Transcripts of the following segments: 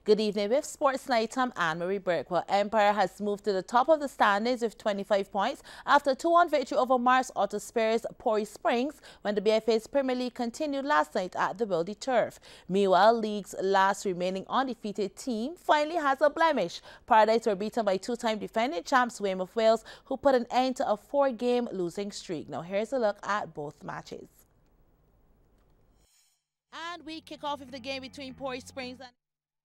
Good evening with Sports Night. I'm Anne-Marie Burke. Well, Empire has moved to the top of the standings with 25 points after a 2-1 victory over Mars Auto Spares Pori Springs when the BFA's Premier League continued last night at the Wildy Turf. Meanwhile, league's last remaining undefeated team finally has a blemish. Paradise were beaten by two-time defending champs Weymouth Wales, who put an end to a 4-game losing streak. Now here's a look at both matches. And we kick off with the game between Pori Springs and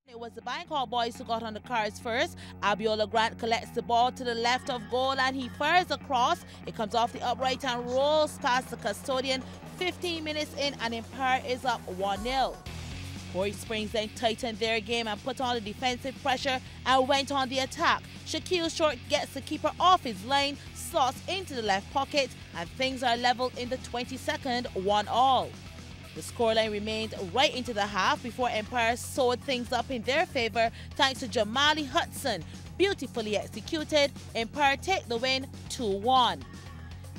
it was the Bangkok boys who got on the cards first. Abiola Grant collects the ball to the left of goal and he fires across. It comes off the upright and rolls past the custodian. 15 minutes in and Empire is up 1-0. Pori Springs then tightened their game and put on the defensive pressure and went on the attack. Shaquille Short gets the keeper off his line, slots into the left pocket, and things are leveled in the 22nd, 1-1. The scoreline remained right into the half before Empire sewed things up in their favour thanks to Jamali Hudson. Beautifully executed, Empire take the win 2-1.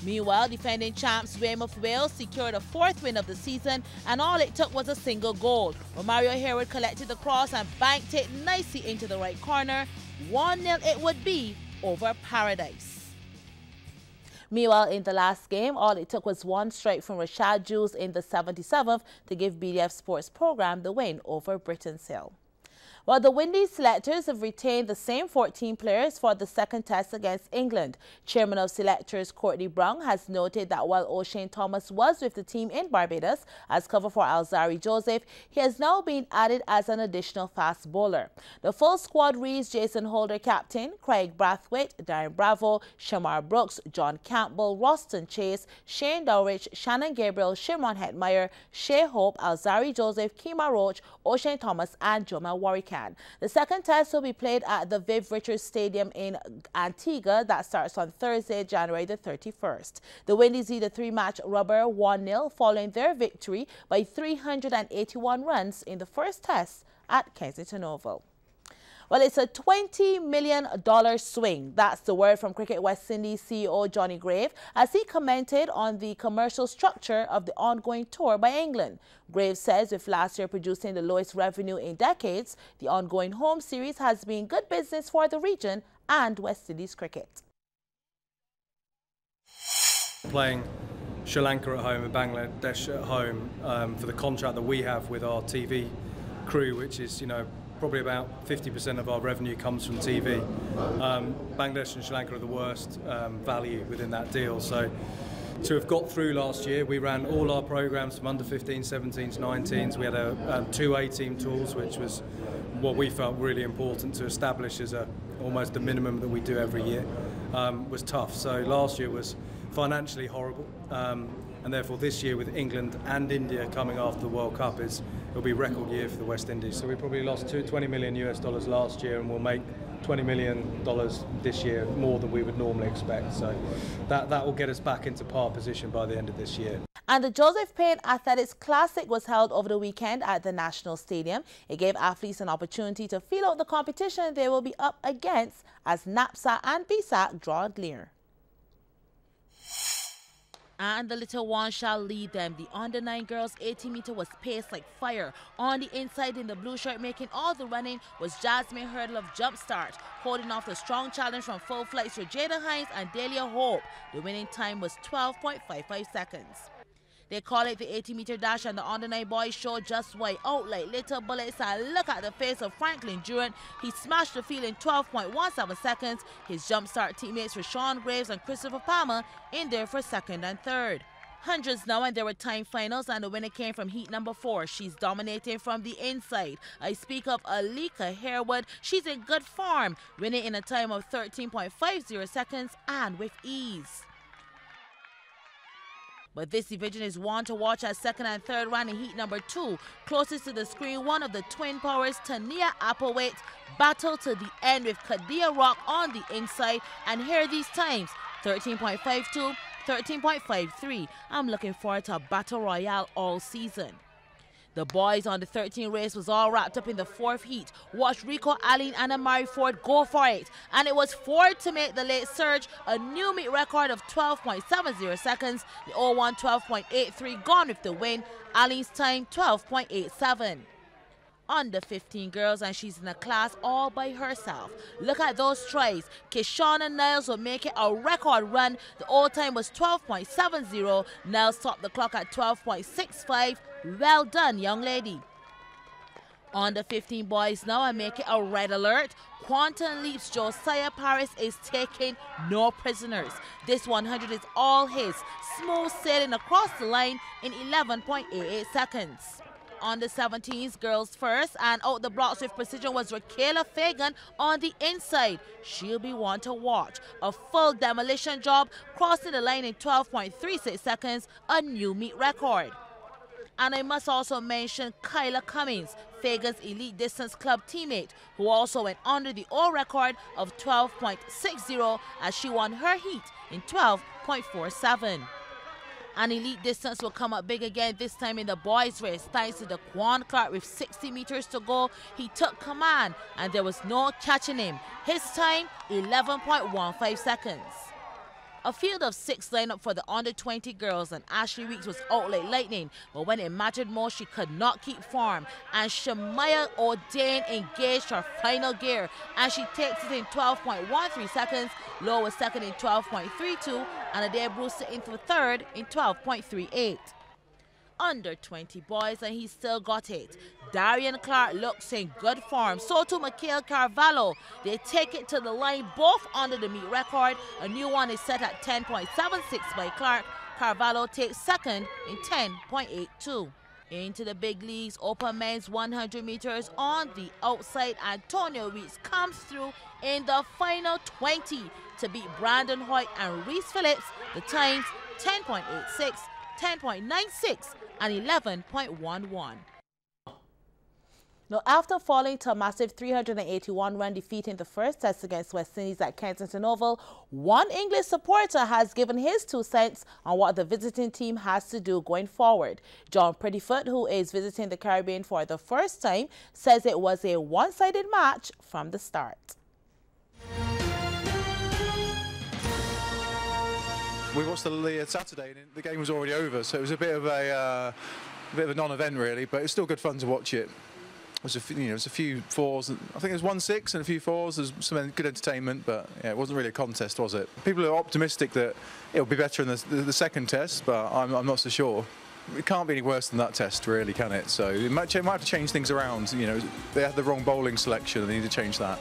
Meanwhile, defending champs Weymouth Wales secured a 4th win of the season and all it took was a single goal. Romario Harewood collected the cross and banked it nicely into the right corner. 1-0 it would be over Paradise. Meanwhile, in the last game, all it took was one strike from Rashad Jules in the 77th to give BDF Sports Program the win over Britain's Hill. Well, the Windy selectors have retained the same 14 players for the second test against England. Chairman of selectors Courtney Brown has noted that while O'Shane Thomas was with the team in Barbados as cover for Alzari Joseph, he has now been added as an additional fast bowler. The full squad reads Jason Holder captain, Craig Brathwaite, Darren Bravo, Shamar Brooks, John Campbell, Roston Chase, Shane Dowrich, Shannon Gabriel, Shimron Hetmeyer, Shea Hope, Alzari Joseph, Kima Roach, O'Shane Thomas and Jomel Warwick. The second test will be played at the Viv Richards Stadium in Antigua. That starts on Thursday, January the 31st. The Windies lead a 3-match rubber 1-0 following their victory by 381 runs in the first test at Kensington Oval. Well, it's a $20 million swing. That's the word from Cricket West Indies CEO Johnny Grave as he commented on the commercial structure of the ongoing tour by England. Grave says with last year producing the lowest revenue in decades, the ongoing home series has been good business for the region and West Indies cricket. Playing Sri Lanka at home and Bangladesh at home for the contract that we have with our TV crew, which is, probably about 50% of our revenue comes from TV. Bangladesh and Sri Lanka are the worst value within that deal. So to have got through last year, we ran all our programs from under 15s, 17s, 19s. We had 2 A-team tours, which was what we felt really important to establish as almost the minimum that we do every year. Was tough. So last year was financially horrible. And therefore this year with England and India coming after the World Cup it'll be a record year for the West Indies. So we probably lost $20 million last year and we'll make $20 million this year, more than we would normally expect. So that will get us back into par position by the end of this year. And the Joseph Payne Athletics Classic was held over the weekend at the National Stadium. It gave athletes an opportunity to feel out the competition they will be up against as NAPSA and BSAC draw near. And the little one shall lead them. The under-9 girls 80-meter was paced like fire. On the inside in the blue shirt making all the running was Jasmine Hurdle of Jumpstart, holding off the strong challenge from full flights for Jada Hines and Delia Hope. The winning time was 12.55 seconds. They call it the 80-meter dash and the under-9 boys show just why out like little bullets and look at the face of Franklin Durant. He smashed the field in 12.17 seconds. His jumpstart teammates Rashawn Graves and Christopher Palmer in there for second and third. Hundreds now and there were time finals and the winner came from heat number 4. She's dominating from the inside. I speak of Alika Harewood. She's in good form, winning in a time of 13.50 seconds and with ease. But this division is one to watch as second and third round in heat number 2. Closest to the screen, one of the twin powers, Tania Applewaite, battle to the end with Kadia Rock on the inside. And here are these times, 13.52, 13.53. I'm looking forward to a battle royale all season. The boys on the 13 race was all wrapped up in the 4th heat. Watch Rico Allen and Amari Ford go for it. And it was Ford to make the late surge, a new meet record of 12.70 seconds. The 01 12.83 gone with the win. Allen's time 12.87. under 15 girls, and she's in a class all by herself. Look at those tries. Kishana Niles will make it a record run. The old time was 12.70. Niles topped the clock at 12.65. Well done, young lady. Under 15 boys now are making a red alert. Quantum Leap's Josiah Paris is taking no prisoners. This 100 is all his. Smooth sailing across the line in 11.88 seconds. On the 17s, girls first, and out the blocks with precision was Rakayla Fagan on the inside. She'll be one to watch. A full demolition job, crossing the line in 12.36 seconds, a new meet record. And I must also mention Kyla Cummings, Fagan's Elite Distance Club teammate, who also went under the old record of 12.60 as she won her heat in 12.47. And Elite Distance will come up big again, this time in the boys' race. Thanks to Daquan Clark with 60 meters to go, he took command and there was no catching him. His time, 11.15 seconds. A field of 6 lined up for the under 20 girls, and Ashley Weeks was out like lightning, but when it mattered most, she could not keep form. And Shamaya O'Dane engaged her final gear, and she takes it in 12.13 seconds. Lowe was second in 12.32, and Adair Brewster in for third in 12.38. Under 20 boys, and he still got it. Darian Clark looks in good form. So too Mikhail Carvalho. They take it to the line, both under the meet record. A new one is set at 10.76 by Clark. Carvalho takes second in 10.82. Into the big leagues, open men's 100 meters on the outside. Antonio Reese comes through in the final 20 to beat Brandon Hoyt and Reese Phillips. The times 10.86, 10.96, and 11.11. Now, after falling to a massive 381-run defeat in the first test against West Indies at Kensington Oval, one English supporter has given his 2 cents on what the visiting team has to do going forward. John Prettyfoot, who is visiting the Caribbean for the first time, says it was a one-sided match from the start. We watched the Saturday and the game was already over, so it was a bit of a non-event really, but it's still good fun to watch it. There's a few fours. I think there's 1 6 and a few fours. There's some good entertainment, but yeah, it wasn't really a contest, was it? People are optimistic that it'll be better in the second test, but I'm not so sure. It can't be any worse than that test, really, can it? So it might have to change things around. You know, they had the wrong bowling selection, and they need to change that.